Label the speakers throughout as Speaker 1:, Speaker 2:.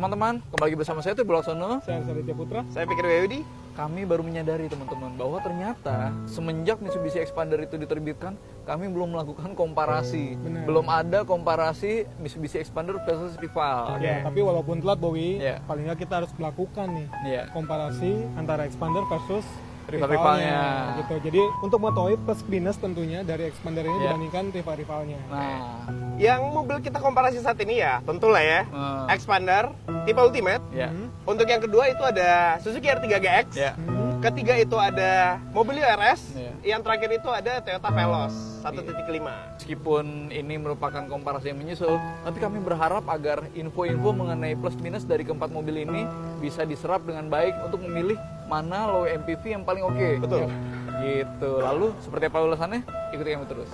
Speaker 1: teman-teman, kembali lagi bersama saya Tibul Laksono.
Speaker 2: Saya Saditya Putra.
Speaker 3: Saya Pikir Wayudi.
Speaker 1: Kami baru menyadari teman-teman bahwa ternyata semenjak Mitsubishi Expander itu diterbitkan, kami belum melakukan komparasi.
Speaker 2: Benar.
Speaker 1: Belum ada komparasi Mitsubishi Expander versus rival.
Speaker 2: Ya, tapi walaupun telat Bowie,
Speaker 1: Ya.
Speaker 2: paling nggak kita harus melakukan nih
Speaker 1: Iya.
Speaker 2: komparasi antara Expander versus
Speaker 1: Rival-rivalnya.
Speaker 2: gitu. Jadi untuk mengetahui plus minus tentunya dari Expander ini
Speaker 1: Ya.
Speaker 2: dibandingkan rival-rivalnya.
Speaker 1: Nah,
Speaker 3: Yang mobil kita komparasi saat ini ya, tentulah ya, Expander tipe Ultimate.
Speaker 1: ya,
Speaker 3: Untuk yang kedua itu ada Suzuki R3 GX.
Speaker 1: ya.
Speaker 3: Ketiga itu ada Mobilio RS.
Speaker 1: Ya.
Speaker 3: Yang terakhir itu ada Toyota Veloz 1.5.
Speaker 1: Meskipun ini merupakan komparasi yang menyusul, tapi kami berharap agar info-info mengenai plus minus dari keempat mobil ini bisa diserap dengan baik untuk memilih mana low MPV yang paling oke.
Speaker 3: Betul.
Speaker 1: Gitu. Lalu seperti apa ulasannya? Ikuti kami terus.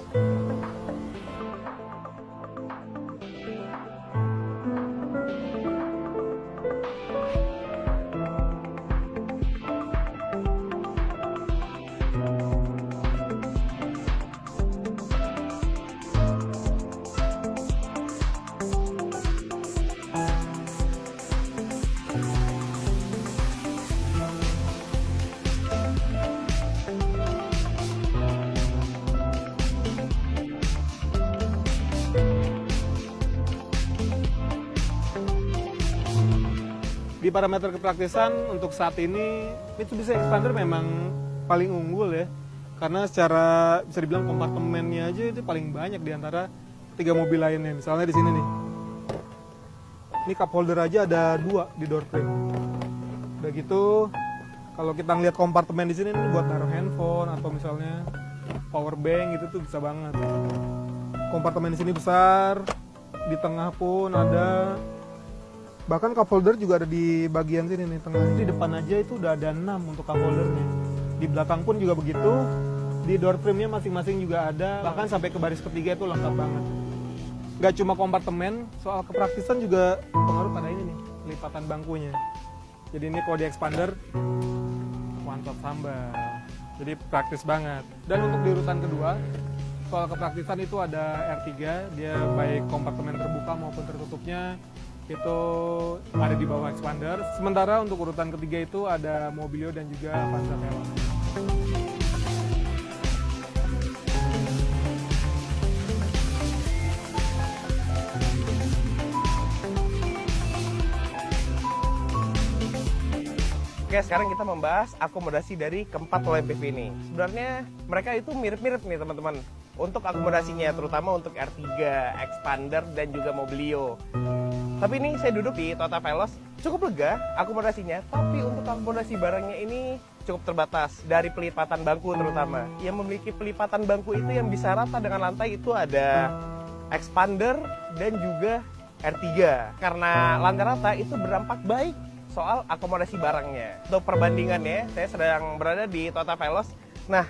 Speaker 2: Di parameter kepraktisan untuk saat ini Mitsubishi Expander memang paling unggul ya. Karena secara bisa dibilang kompartemennya aja itu paling banyak di antara tiga mobil lainnya. Misalnya di sini nih. Ini cup holder aja ada 2 di door frame. Udah gitu kalau kita ngeliat kompartemen di sini nih buat naruh handphone atau misalnya power bank gitu tuh bisa banget. Kompartemen di sini besar, di tengah pun ada. Bahkan cup holder juga ada di bagian sini nih tengah. Di depan aja itu udah ada 6 untuk cup holdernya. Di belakang pun juga begitu. Di door frame-nya masing-masing juga ada. Bahkan sampai ke baris ketiga itu lengkap banget. Gak cuma kompartemen, soal kepraktisan juga pengaruh pada ini nih, lipatan bangkunya. Jadi ini kalau di Expander one top sambal. Jadi praktis banget. Dan untuk di urutan kedua, soal kepraktisan itu ada R3, dia baik kompartemen terbuka maupun tertutupnya itu ada di bawah Expander. Sementara untuk urutan ketiga itu ada Mobilio dan juga Avanza Veloz.
Speaker 3: Oke, sekarang kita membahas akomodasi dari keempat low MPV ini. Sebenarnya mereka itu mirip-mirip nih teman-teman. Untuk akomodasinya, terutama untuk R3, Expander, dan juga Mobilio. Tapi ini saya duduk di Toyota Veloz, cukup lega akomodasinya, tapi untuk akomodasi barangnya ini cukup terbatas. Dari pelipatan bangku terutama. Yang memiliki pelipatan bangku itu yang bisa rata dengan lantai itu ada Expander dan juga R3. Karena lantai rata itu berdampak baik soal akomodasi barangnya. Untuk perbandingannya, saya sedang berada di Toyota Veloz. Nah,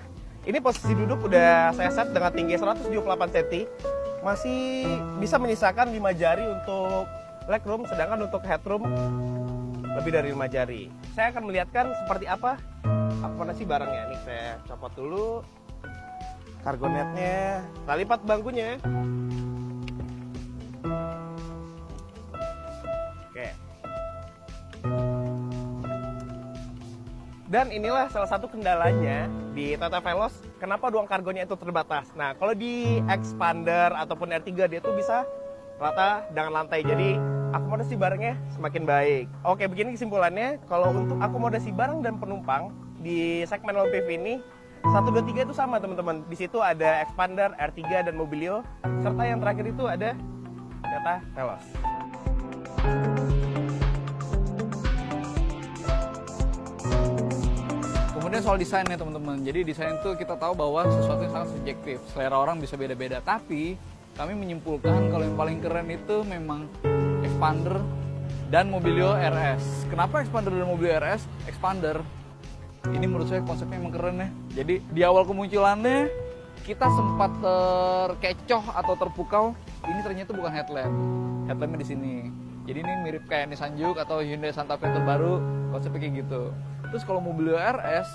Speaker 3: ini posisi duduk udah saya set dengan tinggi 178 cm. Masih bisa menyisakan 5 jari untuk legroom, sedangkan untuk headroom lebih dari 5 jari. Saya akan melihatkan seperti apa akomodasi barangnya. Nih saya copot dulu cargo netnya. Kita lipat bangkunya. Oke. Dan inilah salah satu kendalanya di Toyota Veloz, kenapa ruang kargonya itu terbatas. Nah, kalau di Expander ataupun R3 dia tuh bisa rata dengan lantai, jadi akomodasi barangnya semakin baik. Oke, begini kesimpulannya, kalau untuk akomodasi barang dan penumpang di segmen low MPV ini 1, 2, 3 itu sama teman-teman. Di situ ada Expander, R3 dan Mobilio, serta yang terakhir itu ada Toyota Veloz.
Speaker 1: Kemudian soal desainnya teman-teman. Jadi desain itu kita tahu bahwa sesuatu yang sangat subjektif. Selera orang bisa beda-beda. Tapi kami menyimpulkan kalau yang paling keren itu memang Expander dan Mobilio RS. Kenapa Expander dan Mobilio RS? Expander ini menurut saya konsepnya emang keren ya. Jadi di awal kemunculannya kita sempat terkecoh atau terpukau. Ini ternyata bukan headlamp. Headlampnya di sini. Jadi ini mirip kayak Nissan Juke atau Hyundai Santa Fe terbaru, konsepnya kayak gitu. Terus kalau Mobilio RS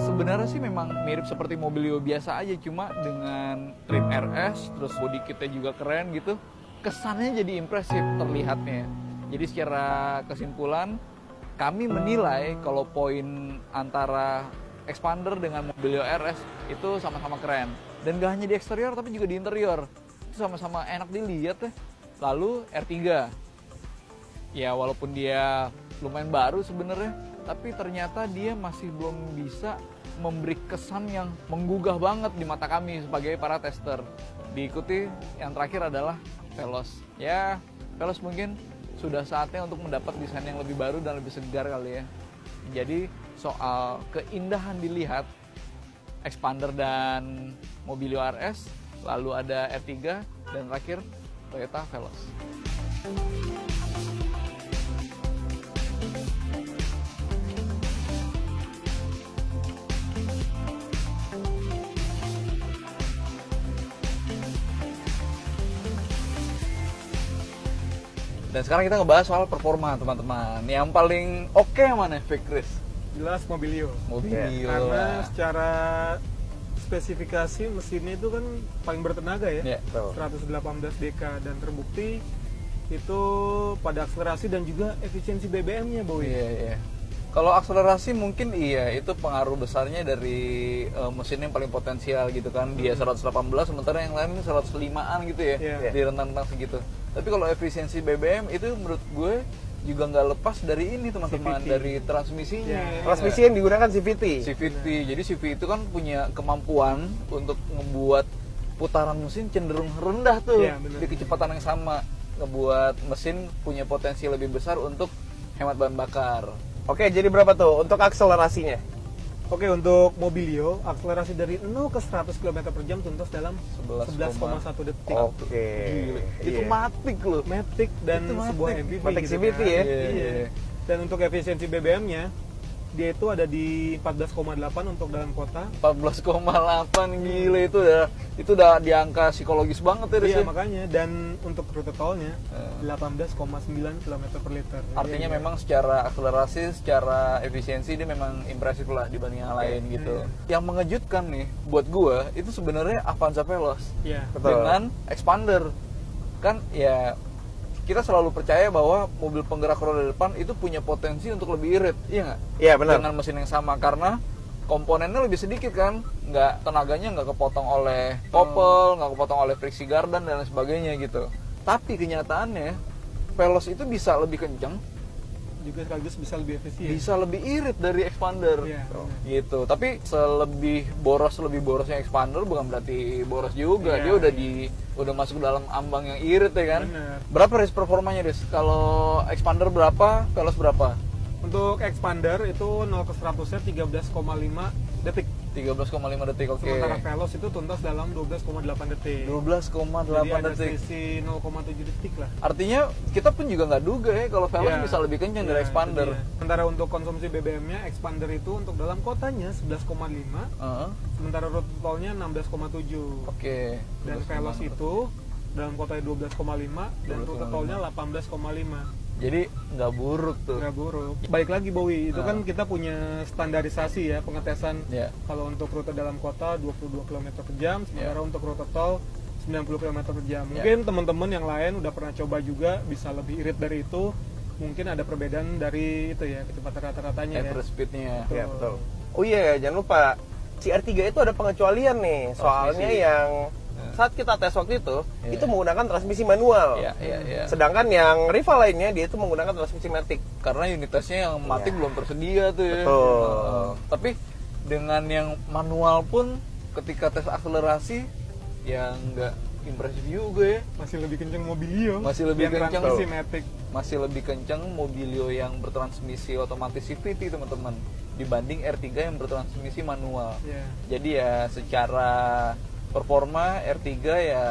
Speaker 1: sebenarnya sih memang mirip seperti Mobilio biasa aja, cuma dengan trim RS, terus body kitnya juga keren gitu. Kesannya jadi impresif terlihatnya. Jadi secara kesimpulan, kami menilai kalau poin antara Expander dengan Mobilio RS itu sama-sama keren. Dan gak hanya di eksterior tapi juga di interior. Itu sama-sama enak dilihat ya. Lalu R3. Ya walaupun dia lumayan baru sebenarnya, tapi ternyata dia masih belum bisa memberi kesan yang menggugah banget di mata kami sebagai para tester. Diikuti yang terakhir adalah Veloz. Ya, Veloz mungkin sudah saatnya untuk mendapat desain yang lebih baru dan lebih segar kali ya. Jadi soal keindahan dilihat Expander dan Mobilio RS, lalu ada R3 dan terakhir Toyota Veloz. Dan sekarang kita ngebahas soal performa teman-teman. Yang paling oke mana, Chris?
Speaker 2: Jelas Mobilio.
Speaker 1: Mobilio.
Speaker 2: Karena secara spesifikasi mesinnya itu kan paling bertenaga ya.
Speaker 1: Ya.
Speaker 2: 118 dk dan terbukti itu pada akselerasi dan juga efisiensi BBM-nya, Boy.
Speaker 1: Iya, iya. Kalau akselerasi mungkin iya, itu pengaruh besarnya dari mesin yang paling potensial gitu kan. Dia 118 sementara yang lain 105-an gitu ya.
Speaker 2: Iya.
Speaker 1: Di rentang-rentang segitu. Tapi kalau efisiensi BBM itu menurut gue juga nggak lepas dari ini teman-teman,
Speaker 2: CVT.
Speaker 1: dari transmisinya.
Speaker 2: Ya.
Speaker 3: Transmisi yang digunakan CVT.
Speaker 1: CVT. Jadi CVT itu kan punya kemampuan untuk ngebuat putaran mesin cenderung rendah tuh
Speaker 2: Iya, benar.
Speaker 1: di kecepatan yang sama, ngebuat mesin punya potensi lebih besar untuk hemat bahan bakar.
Speaker 3: Oke, jadi berapa tuh untuk akselerasinya?
Speaker 2: Oke, untuk Mobilio, akselerasi dari 0 ke 100 km per jam tuntas dalam 11,1 detik.
Speaker 3: Oke.
Speaker 1: Gila. Itu
Speaker 3: Iya.
Speaker 1: matic loh.
Speaker 2: Matic dan
Speaker 1: Itu Matic.
Speaker 2: sebuah MPV
Speaker 3: Matic
Speaker 2: gitu
Speaker 3: CVT
Speaker 2: kan.
Speaker 3: ya?
Speaker 1: Iya.
Speaker 2: Dan untuk efisiensi BBM-nya, dia itu ada di 14,8 untuk dalam kota.
Speaker 1: 14,8 gila, itu udah di angka psikologis banget ya, Riz,
Speaker 2: Iya,
Speaker 1: ya?
Speaker 2: makanya. Dan untuk rute tolnya 18,9 km per liter.
Speaker 1: Artinya
Speaker 2: Iya,
Speaker 1: memang secara akselerasi, secara efisiensi dia memang impresif lah dibanding yang lain gitu. Yang mengejutkan nih buat gua itu sebenarnya Avanza Veloz
Speaker 2: Iya.
Speaker 3: Betul.
Speaker 1: dengan Expander. Kan ya kita selalu percaya bahwa mobil penggerak roda depan itu punya potensi untuk lebih irit, iya nggak?
Speaker 3: Iya, benar.
Speaker 1: Dengan mesin yang sama karena komponennya lebih sedikit kan, tenaganya nggak kepotong oleh kopel, nggak kepotong oleh friksi gardan dan lain sebagainya gitu. Tapi kenyataannya Veloz itu bisa lebih kenceng,
Speaker 2: Juga sekaligus bisa lebih efisien.
Speaker 1: bisa lebih irit dari Expander,
Speaker 2: Iya,
Speaker 1: gitu. Tapi lebih borosnya Expander bukan berarti boros juga.
Speaker 2: Iya,
Speaker 1: Dia udah masuk dalam ambang yang irit ya kan.
Speaker 2: Bener.
Speaker 1: Berapa Riz performanya Riz? Kalau Expander berapa, Veloz berapa?
Speaker 2: Untuk Expander itu 0 ke 100-nya 13,5 detik.
Speaker 1: 13,5 detik, oke.
Speaker 2: Sementara Veloz itu tuntas dalam 12,8 detik.
Speaker 1: 12,8
Speaker 2: Jadi ada
Speaker 1: detik.
Speaker 2: selisih 0,7 detik lah.
Speaker 1: Artinya kita pun juga nggak duga ya kalau Veloz
Speaker 2: Iya.
Speaker 1: bisa lebih kencang dari
Speaker 2: Iya,
Speaker 1: Expander.
Speaker 2: itu dia. Sementara untuk konsumsi BBM-nya, Expander itu untuk dalam kotanya 11,5,
Speaker 1: Heeh,
Speaker 2: sementara rute tolnya 16,7.
Speaker 1: oke.
Speaker 2: Dan Veloz itu dalam kotanya 12,5 dan rute
Speaker 1: 12,5.
Speaker 2: tolnya 18,5.
Speaker 1: Jadi nggak buruk tuh.
Speaker 2: Nggak buruk. Balik lagi Bowie, itu kan kita punya standarisasi ya pengetesan.
Speaker 1: Ya.
Speaker 2: Kalau untuk rute dalam kota 22 km per jam, sementara untuk rute tol 90 km per jam. Mungkin teman-teman yang lain udah pernah coba juga bisa lebih irit dari itu. Mungkin ada perbedaan dari itu ya, kecepatan rata-ratanya ya.
Speaker 1: Average speednya.
Speaker 3: Iya, betul. Oh iya, jangan lupa CR3 itu ada pengecualian nih. Soalnya
Speaker 1: Transmisi.
Speaker 3: yang saat kita tes waktu itu,
Speaker 1: Iya.
Speaker 3: itu menggunakan transmisi manual.
Speaker 1: Iya, iya, iya.
Speaker 3: Sedangkan yang rival lainnya dia itu menggunakan transmisi matic.
Speaker 1: Karena unit tesnya yang matic
Speaker 3: Iya.
Speaker 1: belum tersedia tuh ya.
Speaker 3: Betul.
Speaker 1: Tapi dengan yang manual pun ketika tes akselerasi ya nggak impresif juga ya.
Speaker 2: Masih lebih kenceng Mobilio.
Speaker 1: Masih lebih
Speaker 2: yang
Speaker 1: kenceng.
Speaker 2: transmisi matic.
Speaker 1: Masih lebih kencang Mobilio yang bertransmisi otomatis CVT teman-teman dibanding R3 yang bertransmisi manual.
Speaker 2: Iya.
Speaker 1: Jadi ya secara performa R3 ya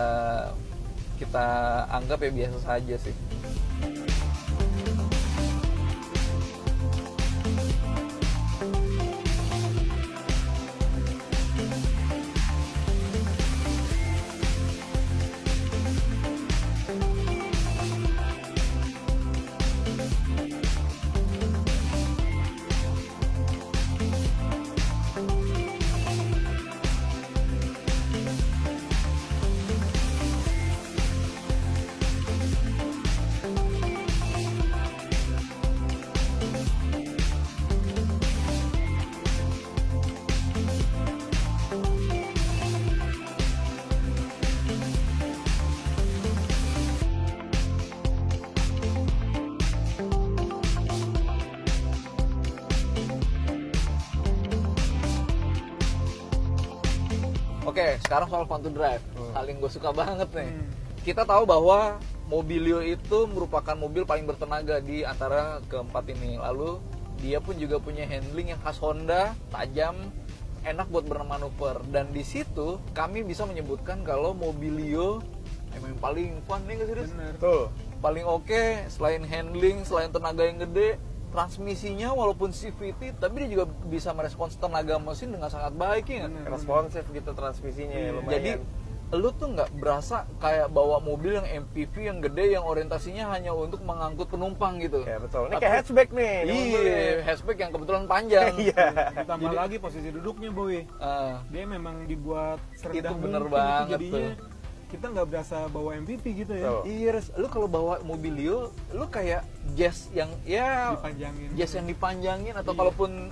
Speaker 1: kita anggap ya biasa saja sih. Oke, sekarang soal fun to drive. Hal yang gue suka banget nih. Kita tahu bahwa Mobilio itu merupakan mobil paling bertenaga di antara keempat ini. Lalu dia pun juga punya handling yang khas Honda, tajam, enak buat bermanuver. Dan di situ kami bisa menyebutkan kalau Mobilio emang yang paling fun nih nggak sih, Riz?
Speaker 3: Tuh.
Speaker 1: Paling oke, selain handling, selain tenaga yang gede, transmisinya walaupun CVT, tapi dia juga bisa merespons tenaga mesin dengan sangat baik ya nggak?
Speaker 3: Responsif gitu transmisinya lumayan.
Speaker 1: Jadi lu tuh nggak berasa kayak bawa mobil yang MPV yang gede yang orientasinya hanya untuk mengangkut penumpang gitu.
Speaker 3: Ya betul. Ini kayak hatchback nih.
Speaker 1: Iya, hatchback yang kebetulan panjang.
Speaker 3: Iya.
Speaker 2: Ditambah lagi posisi duduknya, Boy. Dia memang dibuat serendah
Speaker 1: Itu bener
Speaker 2: mungkin,
Speaker 1: banget
Speaker 2: jadinya kita nggak berasa bawa MPV gitu ya.
Speaker 3: Tuh.
Speaker 1: Iya, Riz. Lu kalau bawa Mobilio, lu kayak jazz yang ya
Speaker 2: Dipanjangin.
Speaker 1: jazz yang dipanjangin atau kalaupun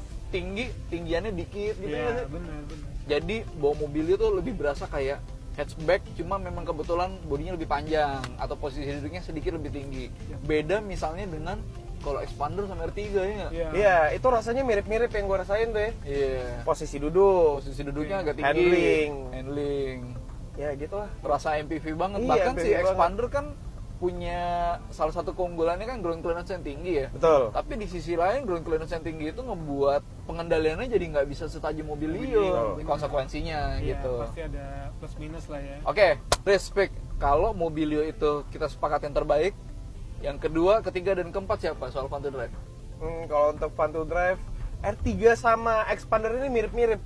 Speaker 1: tinggiannya dikit gitu
Speaker 2: Iya,
Speaker 1: ya.
Speaker 2: benar.
Speaker 1: Jadi bawa Mobilio tuh lebih berasa kayak hatchback, cuma memang kebetulan bodinya lebih panjang atau posisi duduknya sedikit lebih tinggi. Beda misalnya dengan kalau Expander sama R3 ya nggak?
Speaker 2: Iya.
Speaker 3: Iya, itu rasanya mirip-mirip yang gue rasain tuh ya.
Speaker 1: Iya.
Speaker 3: Posisi duduk.
Speaker 1: Posisi duduknya agak tinggi. Handling.
Speaker 3: Ya gitu lah.
Speaker 1: Terasa MPV banget.
Speaker 3: Iya,
Speaker 1: Bahkan
Speaker 3: MPV
Speaker 1: si
Speaker 3: banget.
Speaker 1: Expander kan punya salah satu keunggulannya kan ground clearance yang tinggi ya.
Speaker 3: Betul.
Speaker 1: Tapi di sisi lain ground clearance yang tinggi itu ngebuat pengendaliannya jadi nggak bisa setajam Mobilio.
Speaker 2: Mobilio.
Speaker 1: Konsekuensinya
Speaker 2: Iya,
Speaker 1: gitu.
Speaker 2: pasti ada plus minus lah ya.
Speaker 1: Oke, respect. Kalau Mobilio itu kita sepakat yang terbaik, yang kedua, ketiga, dan keempat siapa soal fun to drive?
Speaker 3: Kalau untuk fun to drive, R3 sama Expander ini mirip-mirip.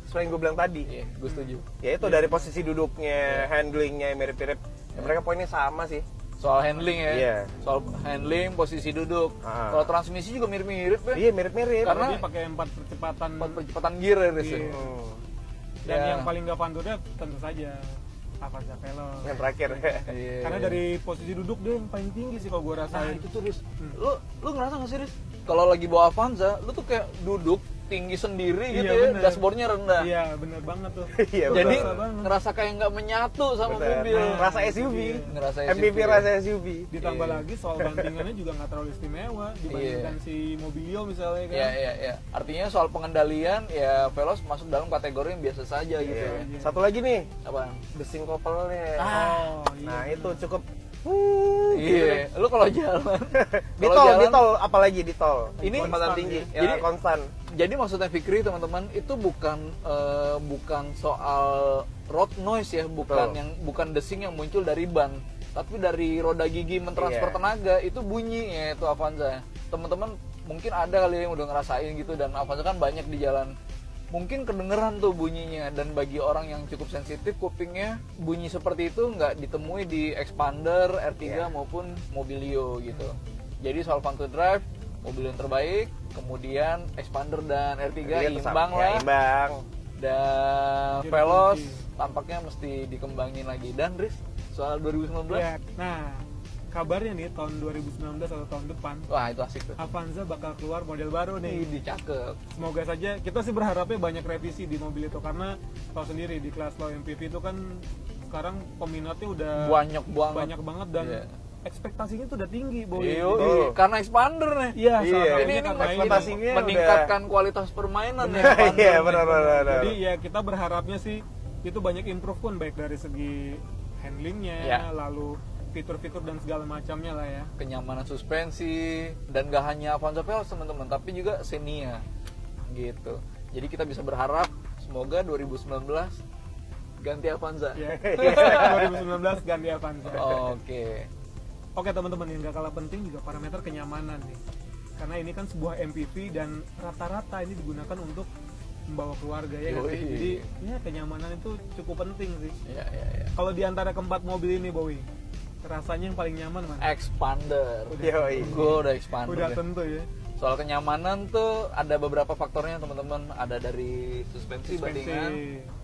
Speaker 3: Selain gue bilang tadi.
Speaker 1: Iya, gue setuju.
Speaker 3: Ya itu dari posisi duduknya, handlingnya yang mirip-mirip. Ya, mereka poinnya sama sih.
Speaker 1: Soal handling ya.
Speaker 3: Iya.
Speaker 1: Soal handling, posisi duduk. Kalau transmisi juga mirip-mirip ya.
Speaker 3: Iya mirip-mirip.
Speaker 1: Karena-
Speaker 2: Dia pakai 4 percepatan.
Speaker 1: Empat percepatan gear ya, Riz.
Speaker 2: Iya. Dan yang paling gak fun to drive tentu saja Avanza Veloz.
Speaker 3: Yang terakhir.
Speaker 1: Iya.
Speaker 2: Karena dari posisi duduk dia yang paling tinggi sih kalau gue
Speaker 1: Nah,
Speaker 2: rasain.
Speaker 1: itu tuh, Riz. Lu ngerasa gak sih, Riz? Kalau lagi bawa Avanza, lu tuh kayak duduk tinggi sendiri gitu
Speaker 2: Iya,
Speaker 1: ya,
Speaker 2: bener.
Speaker 1: dashboardnya rendah.
Speaker 2: Iya, bener banget tuh.
Speaker 3: Iya,
Speaker 1: Jadi
Speaker 2: Berasa banget.
Speaker 1: ngerasa kayak nggak menyatu sama
Speaker 3: Bener.
Speaker 1: mobil.
Speaker 3: Rasa SUV.
Speaker 1: Ngerasa
Speaker 3: MPV
Speaker 1: SUV.
Speaker 3: rasa SUV.
Speaker 2: Ditambah
Speaker 1: Iya.
Speaker 2: lagi soal bantingannya juga nggak terlalu istimewa dibandingkan si Mobilio misalnya kan.
Speaker 1: Iya. Artinya soal pengendalian ya Veloz masuk dalam kategori yang biasa saja gitu.
Speaker 3: Iya.
Speaker 1: Ya.
Speaker 3: Satu lagi nih,
Speaker 1: Apa?
Speaker 3: desing kopelnya.
Speaker 2: Oh, iya.
Speaker 3: Nah itu cukup.
Speaker 1: Iya. Lu kalau jalan
Speaker 3: Di
Speaker 1: kalau
Speaker 3: tol,
Speaker 1: jalan-
Speaker 3: di tol, apalagi di tol.
Speaker 1: Ini
Speaker 3: kecepatan
Speaker 2: konstan,
Speaker 3: tinggi,
Speaker 2: ya.
Speaker 3: ya,
Speaker 1: Jadi-
Speaker 3: konstan.
Speaker 1: Jadi maksudnya Fikri teman-teman itu bukan soal road noise ya, bukan
Speaker 3: Betul.
Speaker 1: bukan desing yang muncul dari ban, tapi dari roda gigi mentransfer
Speaker 3: Iya.
Speaker 1: tenaga itu bunyi ya itu Avanza. Teman-teman mungkin ada kali yang udah ngerasain gitu, dan Avanza kan banyak di jalan. Mungkin kedengeran tuh bunyinya, dan bagi orang yang cukup sensitif kupingnya, bunyi seperti itu nggak ditemui di Expander, R3 maupun Mobilio gitu. Jadi soal fun to drive, mobil yang terbaik, kemudian Expander dan R3 imbang
Speaker 3: Ya,
Speaker 1: lah,
Speaker 3: imbang.
Speaker 1: dan
Speaker 2: Jadi
Speaker 1: Veloz
Speaker 2: kunci.
Speaker 1: tampaknya mesti dikembangin lagi. Dan Riz, soal 2019,
Speaker 2: Ya, nah, kabarnya nih tahun 2019 atau tahun depan
Speaker 1: wah itu asik tuh.
Speaker 2: Avanza bakal keluar model baru nih.
Speaker 1: Ini cakep.
Speaker 2: Semoga saja, kita sih berharapnya banyak revisi di mobil itu karena tahu sendiri di kelas low MPV itu kan sekarang peminatnya udah
Speaker 1: Banyak
Speaker 2: banget dan
Speaker 1: Iya.
Speaker 2: ekspektasinya tuh udah tinggi, Boy.
Speaker 1: Iya,
Speaker 2: Jadi,
Speaker 1: karena Expander nih.
Speaker 2: iya,
Speaker 3: Iya.
Speaker 2: salah satunya
Speaker 1: Ini
Speaker 2: karena
Speaker 3: ekspektasinya
Speaker 1: meningkatkan kualitas permainan ya.
Speaker 3: Iya,
Speaker 1: Expander.
Speaker 3: benar.
Speaker 2: Jadi ya kita berharapnya sih itu banyak improve pun baik dari segi handlingnya,
Speaker 1: Ya.
Speaker 2: lalu fitur-fitur dan segala macamnya lah ya.
Speaker 1: Kenyamanan suspensi, dan gak hanya Avanza Veloz teman-teman, tapi juga Xenia gitu. Jadi kita bisa berharap semoga 2019 ganti Avanza.
Speaker 2: Ya, 2019 ganti Avanza.
Speaker 1: Oke.
Speaker 2: Oke teman-teman, yang gak kalah penting juga parameter kenyamanan nih. Karena ini kan sebuah MPV dan rata-rata ini digunakan untuk membawa keluarga ya. Nggak sih?
Speaker 1: Yoi.
Speaker 2: Jadi ya kenyamanan itu cukup penting sih.
Speaker 1: Ya.
Speaker 2: Kalau di antara keempat mobil ini, Bowie, rasanya yang paling nyaman mana?
Speaker 1: Expander.
Speaker 3: Yoi.
Speaker 1: Gue udah Expander.
Speaker 2: Udah
Speaker 1: deh.
Speaker 2: tentu ya.
Speaker 1: Soal kenyamanan tuh ada beberapa faktornya teman-teman. Ada dari suspensi bandingan,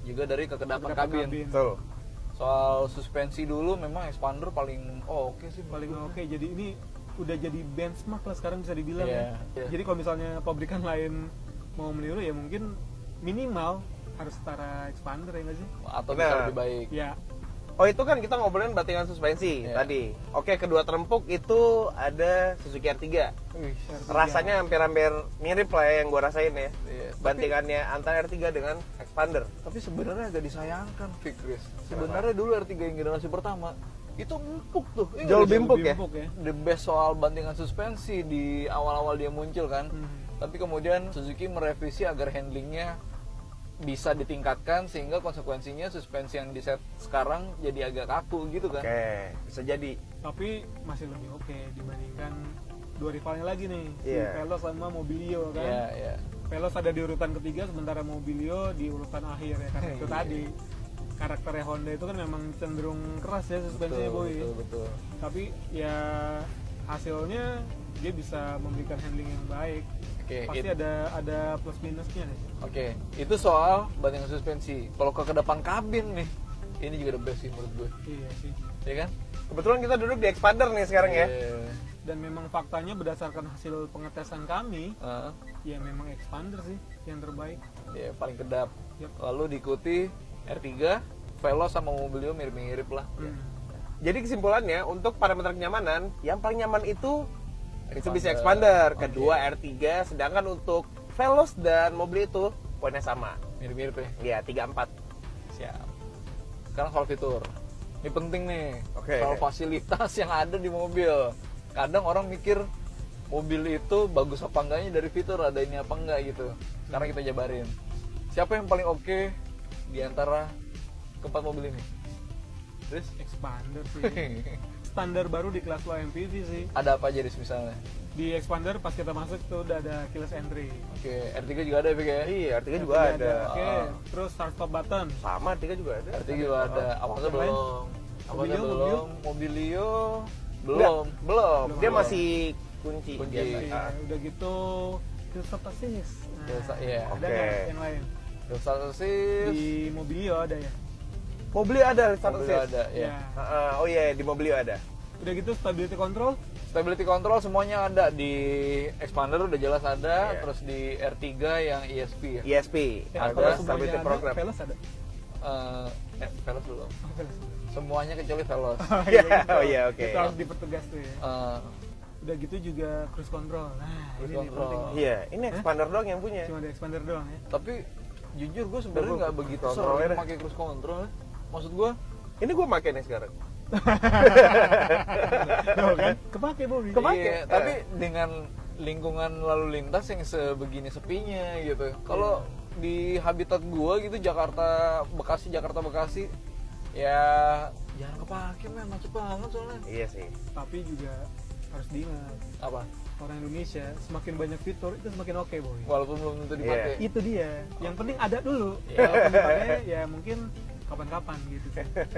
Speaker 1: juga dari kekedapan kabin.
Speaker 3: Tuh.
Speaker 1: Soal suspensi dulu memang Expander paling oke sih.
Speaker 2: Paling oke. Jadi ini udah jadi benchmark lah sekarang bisa dibilang
Speaker 1: Iya.
Speaker 2: ya. Jadi kalau misalnya pabrikan lain mau meniru ya mungkin minimal harus setara Expander ya nggak sih?
Speaker 1: Atau
Speaker 3: Benar.
Speaker 1: bisa lebih baik.
Speaker 2: Ya.
Speaker 3: Oh itu kan kita ngobrolin bantingan suspensi
Speaker 1: Iya.
Speaker 3: tadi. Oke, kedua terempuk itu ada Suzuki R3.
Speaker 2: Wih,
Speaker 3: Rasanya hampir-hampir mirip lah ya yang gua rasain ya.
Speaker 1: Iya,
Speaker 3: Bantingannya antara R3 dengan Expander.
Speaker 1: Tapi sebenarnya agak disayangkan, Fikris. Sebenarnya dulu R3 yang generasi pertama itu empuk tuh.
Speaker 3: Jauh lebih empuk ya?
Speaker 1: The best soal bantingan suspensi di awal-awal dia muncul kan.
Speaker 2: Hmm.
Speaker 1: Tapi kemudian Suzuki merevisi agar handlingnya bisa ditingkatkan sehingga konsekuensinya suspensi yang di set sekarang jadi agak kaku gitu kan.
Speaker 3: Oke, bisa jadi.
Speaker 2: Tapi masih lebih oke dibandingkan dua rivalnya lagi nih,
Speaker 3: Iya.
Speaker 2: si Veloz sama Mobilio kan.
Speaker 1: Iya, iya.
Speaker 2: Veloz ada di urutan ketiga, sementara Mobilio di urutan akhir ya. Karena itu
Speaker 1: Iya.
Speaker 2: tadi karakternya Honda itu kan memang cenderung keras ya suspensinya boy.
Speaker 1: betul.
Speaker 2: Tapi ya hasilnya dia bisa memberikan handling yang baik.
Speaker 1: Oke,
Speaker 2: Pasti ada plus minusnya deh.
Speaker 1: Oke, itu soal bantingan suspensi. Kalau ke depan kabin nih, ini juga the best sih menurut gue.
Speaker 2: Iya sih.
Speaker 1: Ya kan?
Speaker 3: Kebetulan kita duduk di Expander nih sekarang ya.
Speaker 1: Iya.
Speaker 2: Dan memang faktanya berdasarkan hasil pengetesan kami,
Speaker 1: Heeh.
Speaker 2: ya memang Expander sih yang terbaik.
Speaker 1: Ya, paling kedap.
Speaker 2: Yap.
Speaker 1: Lalu diikuti R3, Veloz sama Mobilio mirip-mirip lah.
Speaker 2: Hmm.
Speaker 3: Jadi kesimpulannya untuk parameter kenyamanan, yang paling nyaman itu Mitsubishi
Speaker 1: Expander.
Speaker 3: Expander, kedua R3, sedangkan untuk Veloz dan Mobilio itu poinnya sama.
Speaker 1: Mirip-mirip ya.
Speaker 3: Ya, 3-4.
Speaker 1: Siap. Sekarang soal fitur. Ini penting nih.
Speaker 3: Oke.
Speaker 1: Soal fasilitas yang ada di mobil. Kadang orang mikir mobil itu bagus apa enggaknya dari fitur, ada ini apa enggak gitu. Sekarang kita jabarin. Siapa yang paling oke di antara keempat mobil ini? Terus
Speaker 2: Expander sih. Standar baru di kelas low MPV sih.
Speaker 1: ada apa aja di misalnya?
Speaker 2: Di Expander pas kita masuk tuh udah ada keyless entry.
Speaker 1: Oke, R3 juga ada ya, Vic, ya?
Speaker 3: Iya, R3 juga ada.
Speaker 2: Oke, terus start stop button.
Speaker 3: Sama, R3 juga ada.
Speaker 1: R3 juga ada. Avanza
Speaker 2: Yang lain?
Speaker 1: belum. Avanza
Speaker 2: Mobilio,
Speaker 1: belum. Mobilio
Speaker 3: Enggak,
Speaker 1: belum.
Speaker 3: belum. Dia
Speaker 2: Belum.
Speaker 3: masih kunci.
Speaker 1: Kunci.
Speaker 3: biasa.
Speaker 2: Iya, udah gitu Hill Stop Assist.
Speaker 1: Iya.
Speaker 2: Ada
Speaker 3: Oke.
Speaker 2: nggak yang lain?
Speaker 1: Terus assist.
Speaker 2: Di Mobilio ada ya?
Speaker 3: Mobilio ada, start
Speaker 1: Mobilio
Speaker 3: assist.
Speaker 1: ada, ya.
Speaker 3: Oh iya, di Mobilio ada.
Speaker 2: Udah gitu stability control.
Speaker 1: Stability control semuanya ada di Expander udah jelas ada,
Speaker 3: Iya.
Speaker 1: terus di R3 yang ESP ya.
Speaker 3: ESP,
Speaker 1: Ada,
Speaker 2: kalau
Speaker 3: stability
Speaker 2: semuanya ada,
Speaker 3: program.
Speaker 2: Veloz ada.
Speaker 1: Veloz belum.
Speaker 2: Oh, Veloz.
Speaker 1: Semuanya kecuali Veloz.
Speaker 3: Oh iya, oke.
Speaker 2: Itu harus dipertegas tuh ya.
Speaker 1: Eh,
Speaker 2: Udah gitu juga cruise control. Nah,
Speaker 1: Cruise
Speaker 2: ini nih
Speaker 1: control.
Speaker 2: penting.
Speaker 3: Iya, ini Expander doang yang punya.
Speaker 2: Cuma ada Expander doang ya.
Speaker 1: tapi jujur gue sebenarnya
Speaker 3: Gua
Speaker 1: nggak begitu
Speaker 3: control
Speaker 1: sering
Speaker 3: aja.
Speaker 1: pakai cruise control. Maksud gue,
Speaker 3: Ini gue pakai nih sekarang.
Speaker 2: Tuh kan? Kepake Bobby.
Speaker 3: Kepake.
Speaker 1: iya, tapi dengan lingkungan lalu lintas yang sebegini sepinya gitu. Kalau di habitat gua gitu Jakarta Bekasi, ya jarang kepake men, macet banget soalnya.
Speaker 3: Iya sih.
Speaker 2: Tapi juga harus diingat,
Speaker 1: Apa?
Speaker 2: orang Indonesia semakin banyak fitur itu semakin oke boy.
Speaker 1: Walaupun belum tentu dipakai.
Speaker 2: Itu dia. Yang penting ada dulu.
Speaker 1: Iya.
Speaker 2: Walaupun dipakai ya mungkin kapan-kapan gitu.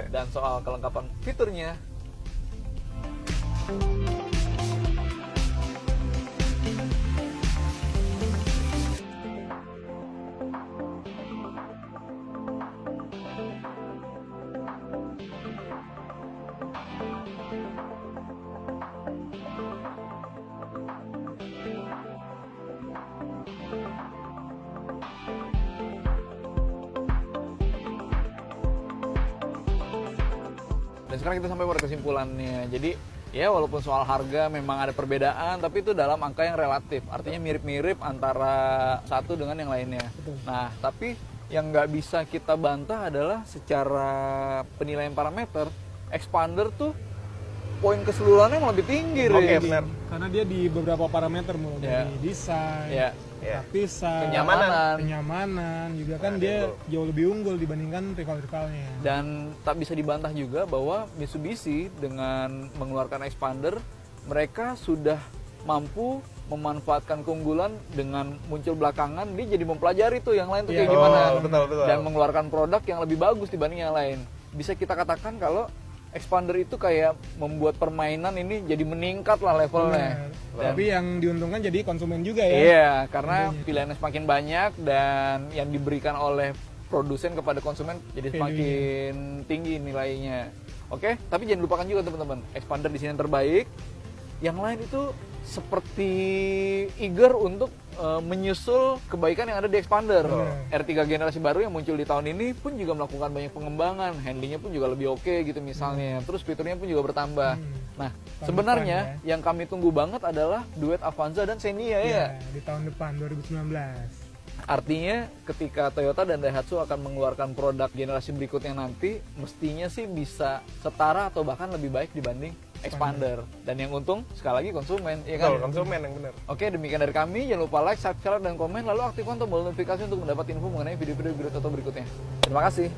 Speaker 1: Dan soal kelengkapan fiturnya, dan sekarang kita sampai pada kesimpulannya. Jadi ya walaupun soal harga memang ada perbedaan, tapi itu dalam angka yang relatif. Artinya mirip-mirip antara satu dengan yang lainnya. Nah, tapi yang nggak bisa kita bantah adalah secara penilaian parameter, Expander tuh poin keseluruhannya yang lebih tinggi.
Speaker 3: Oke,
Speaker 1: Riz.
Speaker 3: benar.
Speaker 2: Karena dia di beberapa parameter mulai
Speaker 1: Ya.
Speaker 2: dari desain,
Speaker 1: Ya.
Speaker 3: Ya.
Speaker 2: lapisan,
Speaker 1: Kenyamanan.
Speaker 2: kenyamanan juga kan
Speaker 3: Nah,
Speaker 2: dia
Speaker 3: betul.
Speaker 2: jauh lebih unggul dibandingkan rival-rivalnya.
Speaker 1: Dan tak bisa dibantah juga bahwa Mitsubishi dengan mengeluarkan Expander, mereka sudah mampu memanfaatkan keunggulan dengan muncul belakangan. Dia jadi mempelajari tuh yang lain tuh
Speaker 2: Iya.
Speaker 1: kayak gimana.
Speaker 3: Oh, betul, betul.
Speaker 1: Dan mengeluarkan produk yang lebih bagus dibanding yang lain. Bisa kita katakan kalau Expander itu kayak membuat permainan ini jadi meningkat lah levelnya.
Speaker 2: Benar.
Speaker 1: Dan-
Speaker 2: Tapi yang diuntungkan jadi konsumen juga ya.
Speaker 1: Iya, karena pilihannya semakin banyak dan yang diberikan oleh produsen kepada konsumen jadi semakin tinggi nilainya. Oke, tapi jangan lupakan juga teman-teman, Expander di sini yang terbaik. Yang lain itu seperti eager untuk menyusul kebaikan yang ada di Expander. R3 generasi baru yang muncul di tahun ini pun juga melakukan banyak pengembangan, handlingnya pun juga lebih oke gitu misalnya, terus fiturnya pun juga bertambah. Nah, sebenarnya yang kami tunggu banget adalah duet Avanza dan Xenia ya.
Speaker 2: Di tahun depan 2019.
Speaker 1: Artinya ketika Toyota dan Daihatsu akan mengeluarkan produk generasi berikutnya nanti, mestinya sih bisa setara atau bahkan lebih baik dibanding Expander. Dan yang untung sekali lagi konsumen, ya kan?
Speaker 3: Betul, konsumen yang benar.
Speaker 1: Oke, demikian dari kami. Jangan lupa like, subscribe, dan komen. Lalu aktifkan tombol notifikasi untuk mendapat info mengenai video-video berikutnya. Terima kasih.